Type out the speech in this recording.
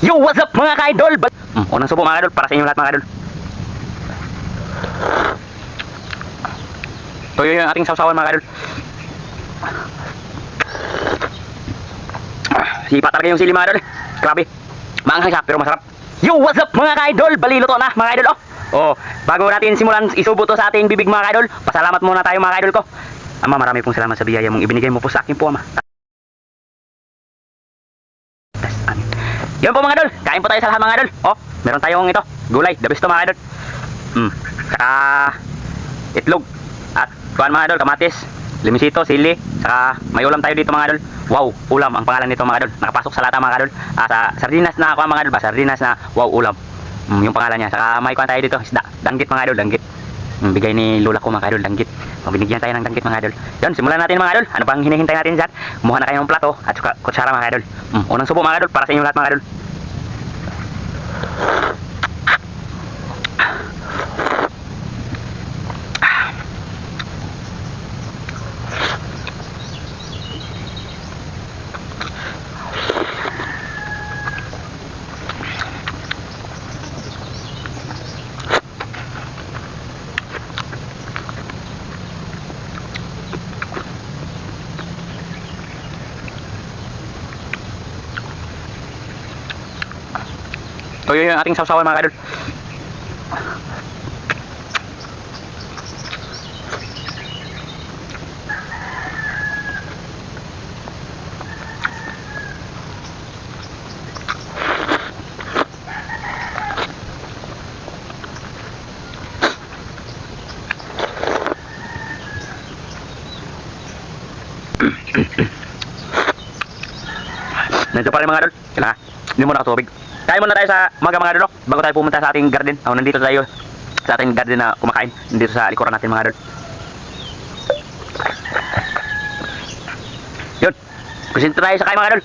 Yo, what's up mga ka-idol? Unang subo mga ka-idol para sa inyo lahat mga ka-idol. Ito yung ating sausawan mga ka-idol. Sipa talaga yung sili mga ka-idol. Grabe. Maanghang siya pero masarap. Yo, what's up mga ka-idol? Baliluto na mga ka-idol. Bago natin simulan isubo to sa ating bibig mga ka-idol, pasalamat muna tayo mga ka-idol ko. Ama, marami pong salamat sa biyaya mong ibinigay mo po sa akin po, Ama. Yun po mga idol, kain po tayo sa lahat mga idol. Meron tayong ito, gulay, the best to mga idol. Saka itlog at kuan mga idol, kamatis, limisito, sili, saka may ulam tayo dito mga idol. Wow, ulam ang pangalan nito mga idol. Nakapasok sa lata mga idol. Sa sardinas na kuan mga idol ba, sardinas na wow ulam. Yung pangalan niya. Saka may kuan tayo dito, isda, danggit mga idol, danggit. Bigay ni lola ko mga idol, danggit. Binigyan tayo ng danggit mga idol. Yun, simulan natin mga idol. Ano pang hinihintay natin dyan? Kumuha na kayo ng plato at kutsara mga idol. Unang subo mga idol para sa inyo lahat mga idol. Ito yung ating sausawan mga kadol. Nandiyo pa rin mga kadol. Kailangan, hindi muna ako tubig. Kain muna tayo sa umaga mga idol bago tayo pumunta sa ating garden. Nandito tayo sa ating garden na kumakain. Nandito sa likuran natin mga idol. Yun. Kusinto tayo sa kain mga idol.